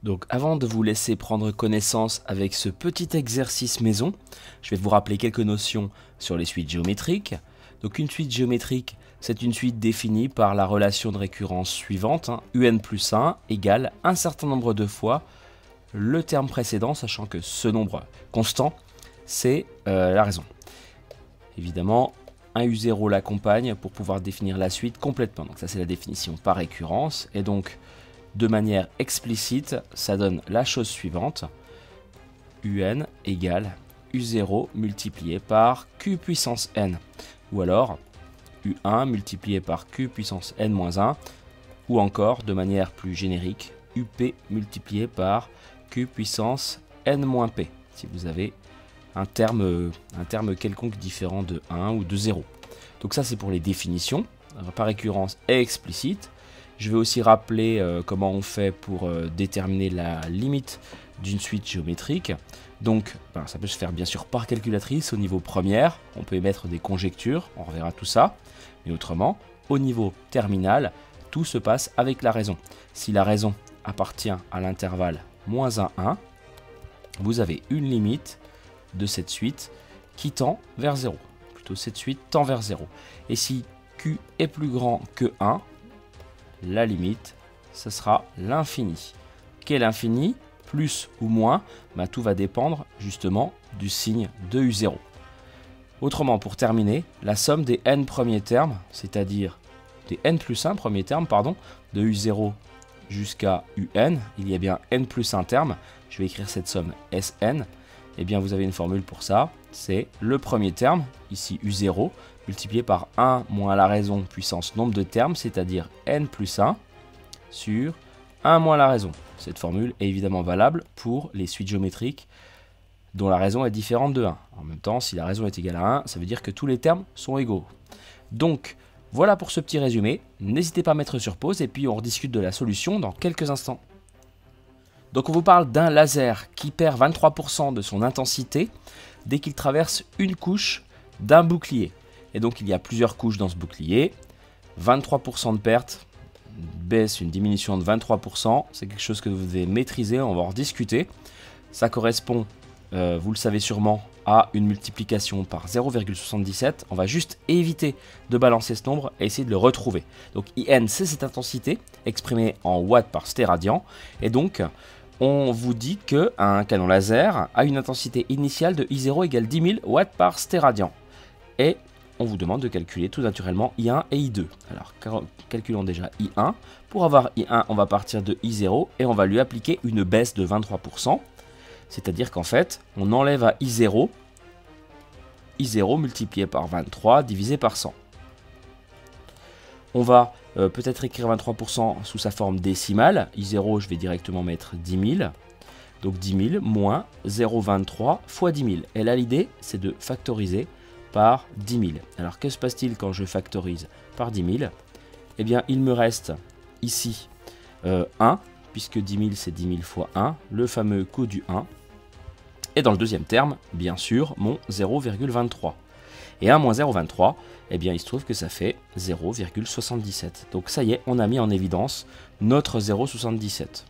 Donc avant de vous laisser prendre connaissance avec ce petit exercice maison, je vais vous rappeler quelques notions sur les suites géométriques. Donc une suite géométrique, c'est une suite définie par la relation de récurrence suivante, un plus 1 égale un certain nombre de fois le terme précédent, sachant que ce nombre constant, c'est la raison. Évidemment, un U0 l'accompagne pour pouvoir définir la suite complètement. Donc ça c'est la définition par récurrence, et donc de manière explicite, ça donne la chose suivante. Un égale U0 multiplié par Q puissance n. Ou alors U1 multiplié par Q puissance n-1. Ou encore, de manière plus générique, UP multiplié par Q puissance n-p. Si vous avez un terme quelconque différent de 1 ou de 0. Donc ça c'est pour les définitions, par récurrence et explicite. Je vais aussi rappeler comment on fait pour déterminer la limite d'une suite géométrique. Donc ça peut se faire bien sûr par calculatrice au niveau première, on peut émettre des conjectures, on reverra tout ça. Mais autrement, au niveau terminal, tout se passe avec la raison. Si la raison appartient à l'intervalle -1, 1, vous avez une limite de cette suite qui tend vers 0. Plutôt cette suite tend vers 0. Et si Q est plus grand que 1, la limite, ce sera l'infini. Quel infini? Plus ou moins? Tout va dépendre justement du signe de U0. Autrement, pour terminer, la somme des n premiers termes, c'est-à-dire des n plus 1 premiers termes, de U0 jusqu'à UN, il y a bien n plus 1 terme, je vais écrire cette somme Sn, et bien vous avez une formule pour ça, c'est le premier terme, ici U0, multiplié par 1 moins la raison puissance nombre de termes, c'est-à-dire n plus 1 sur 1 moins la raison. Cette formule est évidemment valable pour les suites géométriques dont la raison est différente de 1. En même temps, si la raison est égale à 1, ça veut dire que tous les termes sont égaux. Donc, voilà pour ce petit résumé. N'hésitez pas à mettre sur pause et puis on rediscute de la solution dans quelques instants. Donc on vous parle d'un laser qui perd 23% de son intensité dès qu'il traverse une couche d'un bouclier. Et donc il y a plusieurs couches dans ce bouclier. 23% de perte, une diminution de 23%, c'est quelque chose que vous devez maîtriser, on va en rediscuter. Ça correspond, vous le savez sûrement, à une multiplication par 0,77. On va juste éviter de balancer ce nombre et essayer de le retrouver. Donc IN, c'est cette intensité exprimée en watts par stéradian. Et donc, on vous dit qu'un canon laser a une intensité initiale de I0 égale 10 000 watts par stéradian. Et on vous demande de calculer tout naturellement I1 et I2. Alors, calculons déjà I1. Pour avoir I1, on va partir de I0 et on va lui appliquer une baisse de 23%. C'est-à-dire qu'en fait, on enlève à I0 multiplié par 23 divisé par 100. On va peut-être écrire 23% sous sa forme décimale. I0, je vais directement mettre 10 000. Donc 10 000 moins 0,23 fois 10 000. Et là, l'idée, c'est de factoriser par 10 000. Alors, que se passe-t-il quand je factorise par 10 000? Eh bien, il me reste ici 1, puisque 10 000, c'est 10 000 fois 1, le fameux coût du 1. Et dans le deuxième terme, bien sûr, mon 0,23. Et 1 moins 0,23, eh bien, il se trouve que ça fait 0,77. Donc ça y est, on a mis en évidence notre 0,77.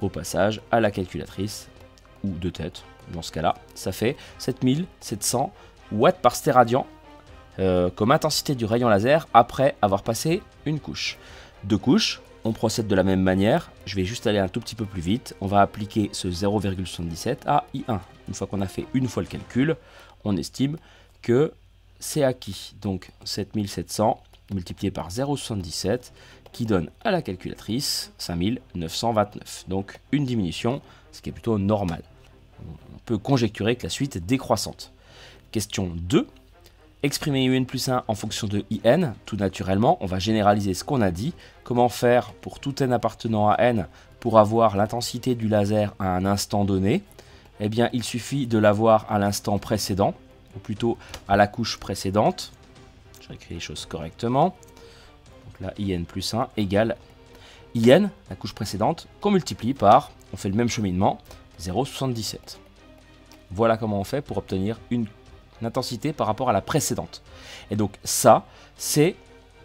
Au passage, à la calculatrice, ou de tête, dans ce cas-là, ça fait 7700 watts par stéradian comme intensité du rayon laser après avoir passé une couche. Deux couches, on procède de la même manière. Je vais juste aller un tout petit peu plus vite. On va appliquer ce 0,77 à I1. Une fois qu'on a fait une fois le calcul, on estime que c'est acquis. Donc 7700 multiplié par 0,77 qui donne à la calculatrice 5929. Donc une diminution, ce qui est plutôt normal. On peut conjecturer que la suite est décroissante. Question 2. Exprimer UN plus 1 en fonction de IN, tout naturellement, on va généraliser ce qu'on a dit. Comment faire pour tout n appartenant à n pour avoir l'intensité du laser à un instant donné? Eh bien, il suffit de l'avoir à l'instant précédent, ou plutôt à la couche précédente. Je vais écrire les choses correctement. Donc là, IN plus 1 égale IN, la couche précédente, qu'on multiplie par, on fait le même cheminement, 0,77. Voilà comment on fait pour obtenir une intensité par rapport à la précédente. Et donc ça, c'est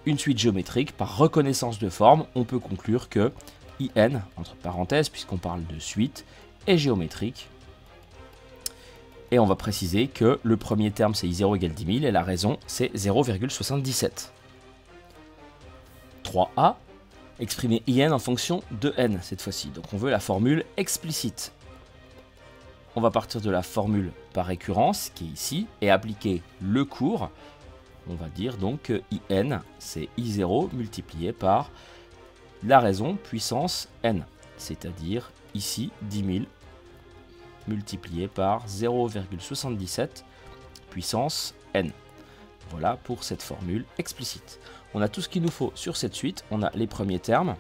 une suite géométrique. Par reconnaissance de forme, on peut conclure que IN, entre parenthèses, puisqu'on parle de suite, est géométrique. Et on va préciser que le premier terme, c'est I0 égale 10 000, et la raison, c'est 0,77. 3a, exprimer IN en fonction de N, cette fois-ci. Donc on veut la formule explicite. On va partir de la formule par récurrence, qui est ici, et appliquer le cours. On va dire donc que IN, c'est I0 multiplié par la raison puissance N, c'est-à-dire ici 10 000 multiplié par 0,77 puissance N. Voilà pour cette formule explicite. On a tout ce qu'il nous faut sur cette suite. On a les premiers termes,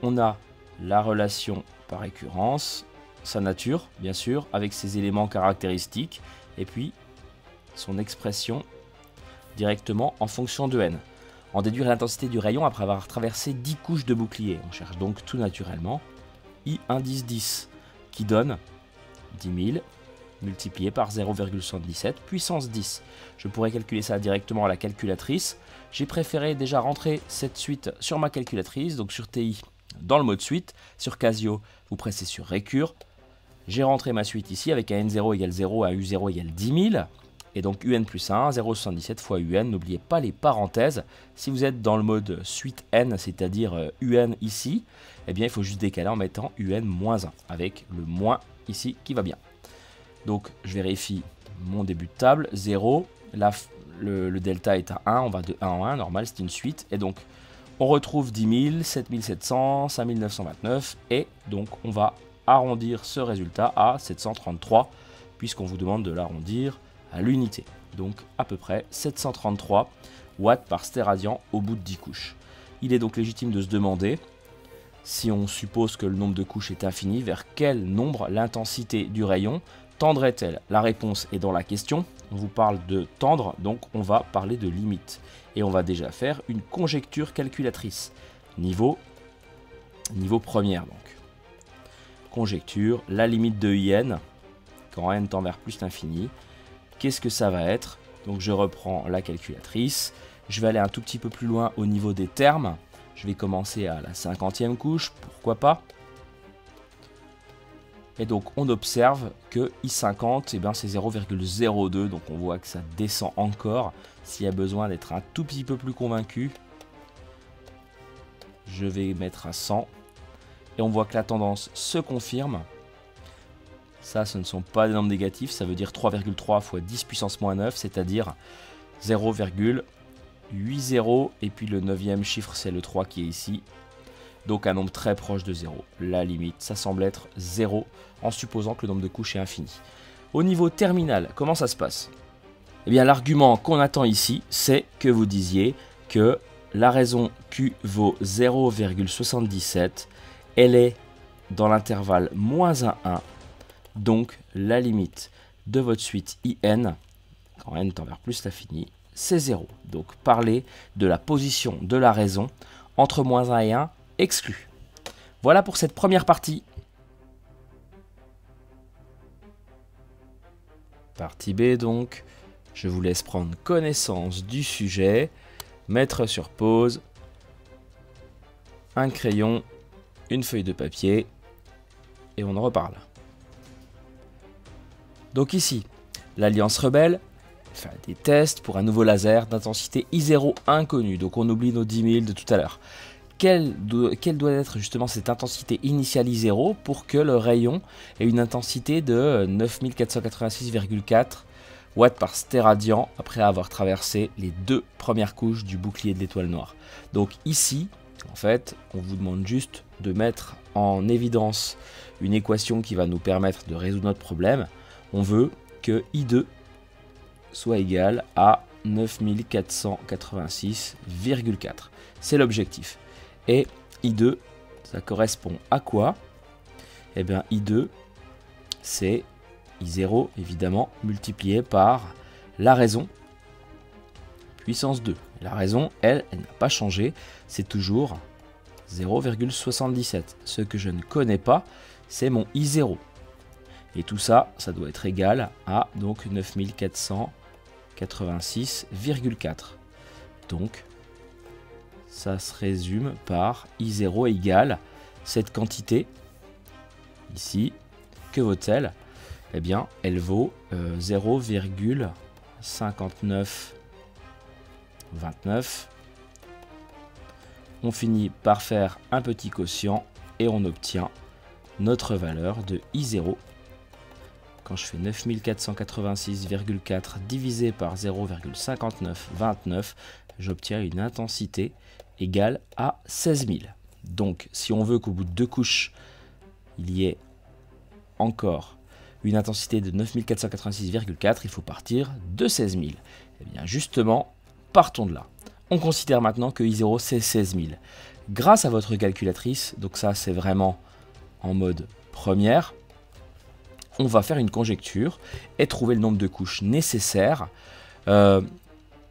on a la relation par récurrence, sa nature, bien sûr, avec ses éléments caractéristiques, et puis son expression directement en fonction de N. En déduire l'intensité du rayon après avoir traversé 10 couches de bouclier. On cherche donc tout naturellement I indice 10, qui donne 10 000 multiplié par 0,77 puissance 10. Je pourrais calculer ça directement à la calculatrice. J'ai préféré déjà rentrer cette suite sur ma calculatrice, donc sur TI dans le mode suite. Sur Casio, vous pressez sur Récure. J'ai rentré ma suite ici avec un N0 égale 0, un U0 égale 10 000. Et donc UN plus 1, 0,77 fois UN. N'oubliez pas les parenthèses. Si vous êtes dans le mode suite N, c'est-à-dire UN ici, eh bien il faut juste décaler en mettant UN moins 1, avec le moins ici qui va bien. Donc je vérifie mon début de table, 0, le delta est à 1, on va de 1 en 1, normal c'est une suite, et donc on retrouve 10 000, 7700, 5929, et donc on va arrondir ce résultat à 733, puisqu'on vous demande de l'arrondir à l'unité. Donc à peu près 733 watts par stéradian au bout de 10 couches. Il est donc légitime de se demander, si on suppose que le nombre de couches est infini, vers quel nombre l'intensité du rayon tendrait-elle? La réponse est dans la question. On vous parle de tendre, donc on va parler de limite. Et on va déjà faire une conjecture calculatrice. Niveau première donc. Conjecture, la limite de IN, quand n tend vers plus l'infini. Qu'est-ce que ça va être? Donc je reprends la calculatrice. Je vais aller un tout petit peu plus loin au niveau des termes. Je vais commencer à la 50e couche, pourquoi pas. Et donc on observe que I50, eh ben, c'est 0,02, donc on voit que ça descend encore. S'il y a besoin d'être un tout petit peu plus convaincu, je vais mettre à 100. Et on voit que la tendance se confirme. Ça, ce ne sont pas des nombres négatifs, ça veut dire 3,3 fois 10 puissance moins 9, c'est-à-dire 0,80, et puis le 9e chiffre, c'est le 3 qui est ici. Donc un nombre très proche de 0. La limite, ça semble être 0, en supposant que le nombre de couches est infini. Au niveau terminal, comment ça se passe? Eh bien, l'argument qu'on attend ici, c'est que vous disiez que la raison Q vaut 0,77, elle est dans l'intervalle moins 1, 1, donc la limite de votre suite IN, quand n tend vers plus l'infini, c'est 0. Donc parler de la position de la raison entre moins 1 et 1 exclu. Voilà pour cette première partie. Partie B donc, je vous laisse prendre connaissance du sujet, mettre sur pause, un crayon, une feuille de papier, et on en reparle. Donc ici, l'Alliance Rebelle fait des tests pour un nouveau laser d'intensité I0 inconnue. Donc on oublie nos 10 000 de tout à l'heure. Quelle doit être justement cette intensité initiale I0 pour que le rayon ait une intensité de 9486,4 watts par stéradian après avoir traversé les 2 premières couches du bouclier de l'étoile noire. Donc ici, en fait, on vous demande juste de mettre en évidence une équation qui va nous permettre de résoudre notre problème. On veut que I2 soit égal à 9486,4. C'est l'objectif. Et I2, ça correspond à quoi? Eh bien, I2, c'est I0, évidemment, multiplié par la raison, puissance 2. La raison, elle n'a pas changé, c'est toujours 0,77. Ce que je ne connais pas, c'est mon I0. Et tout ça, ça doit être égal à donc 9486,4. Donc, ça se résume par I0 égale cette quantité, ici, que vaut-elle? Eh bien, elle vaut 0,5929. On finit par faire un petit quotient et on obtient notre valeur de I0. Quand je fais 9486,4 divisé par 0,5929, j'obtiens une intensité égale à 16 000. Donc, si on veut qu'au bout de 2 couches, il y ait encore une intensité de 9486,4, il faut partir de 16 000. Eh bien, justement, partons de là. On considère maintenant que I0 c'est 16 000. Grâce à votre calculatrice, donc ça c'est vraiment en mode première, on va faire une conjecture et trouver le nombre de couches nécessaires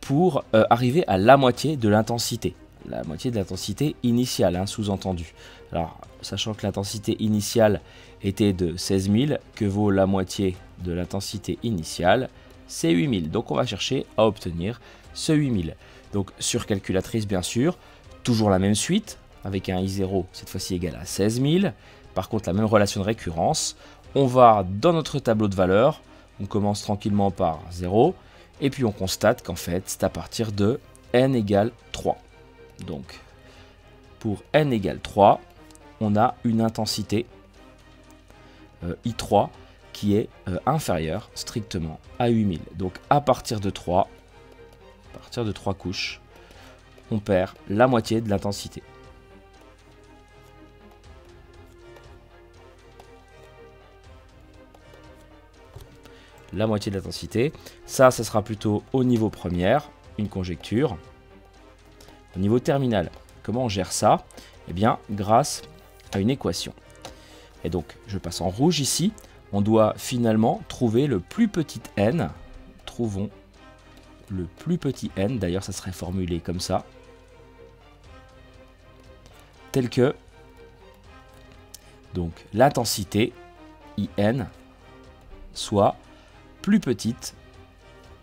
pour arriver à la moitié de l'intensité. La moitié de l'intensité initiale, hein, sous-entendu. Alors, sachant que l'intensité initiale était de 16 000, que vaut la moitié de l'intensité initiale? C'est 8 000. Donc, on va chercher à obtenir ce 8 000. Donc, sur calculatrice, bien sûr, toujours la même suite, avec un I0, cette fois-ci égal à 16 000. Par contre, la même relation de récurrence. On va dans notre tableau de valeurs, on commence tranquillement par 0, et puis on constate qu'en fait, c'est à partir de n égale 3. Donc, pour n égale 3, on a une intensité I3 qui est inférieure strictement à 8000. Donc, à partir de 3 couches, on perd la moitié de l'intensité. La moitié de l'intensité. Ça sera plutôt au niveau première, une conjecture. Au niveau terminal, comment on gère ça? Eh bien, grâce à une équation. Et donc, je passe en rouge ici. On doit finalement trouver le plus petit n. Trouvons le plus petit n. D'ailleurs, ça serait formulé comme ça. Tel que, donc, l'intensité, IN, soit plus petite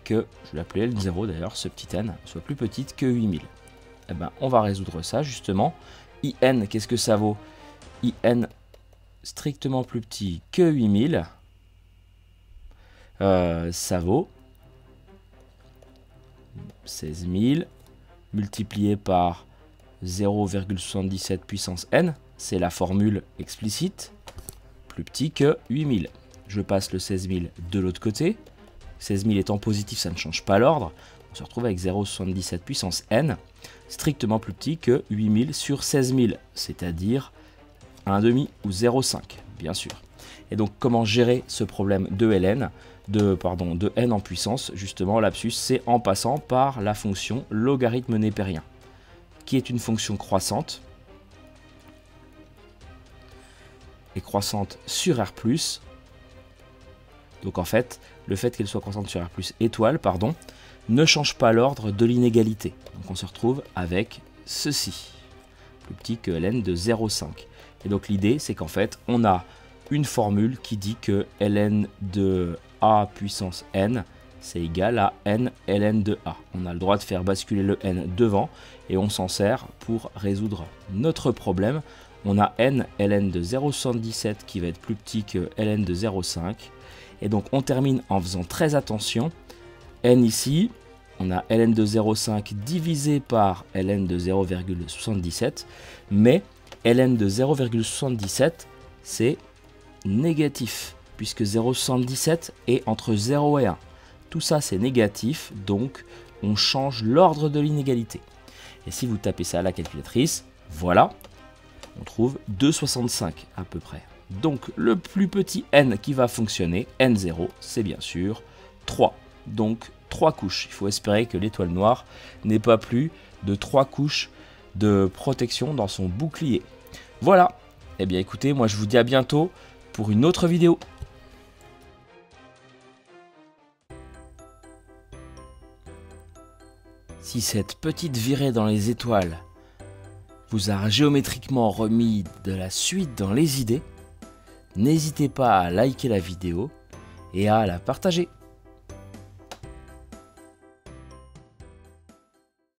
que, je vais l'appeler L0 d'ailleurs, ce petit n, soit plus petite que 8000. Eh ben, on va résoudre ça justement. IN, qu'est-ce que ça vaut? IN strictement plus petit que 8000, ça vaut 16 000 multiplié par 0,77 puissance n, c'est la formule explicite, plus petit que 8000. Je passe le 16 000 de l'autre côté. 16 000 étant positif, ça ne change pas l'ordre. On se retrouve avec 0,77 puissance n, strictement plus petit que 8000 sur 16 000, c'est-à-dire 1,5 ou 0,5, bien sûr. Et donc, comment gérer ce problème de ln, de n en puissance? Justement, lapsus, c'est en passant par la fonction logarithme népérien, qui est une fonction croissante, et croissante sur R+. Donc en fait, le fait qu'elle soit croissante sur R+, ne change pas l'ordre de l'inégalité. Donc on se retrouve avec ceci, plus petit que ln de 0,5. Et donc l'idée, c'est qu'en fait, on a une formule qui dit que ln de a puissance n, c'est égal à n ln de a. On a le droit de faire basculer le n devant, et on s'en sert pour résoudre notre problème. On a n ln de 0,77 qui va être plus petit que ln de 0,5. Et donc on termine en faisant très attention. N ici, on a ln de 0,5 divisé par ln de 0,77. Mais ln de 0,77, c'est négatif, puisque 0,77 est entre 0 et 1. Tout ça, c'est négatif, donc on change l'ordre de l'inégalité. Et si vous tapez ça à la calculatrice, voilà, on trouve 2,65 à peu près. Donc le plus petit n qui va fonctionner, n0, c'est bien sûr 3. Donc 3 couches. Il faut espérer que l'étoile noire n'ait pas plus de 3 couches de protection dans son bouclier. Voilà. Eh bien écoutez, moi je vous dis à bientôt pour une autre vidéo. Si cette petite virée dans les étoiles vous a géométriquement remis de la suite dans les idées, n'hésitez pas à liker la vidéo et à la partager.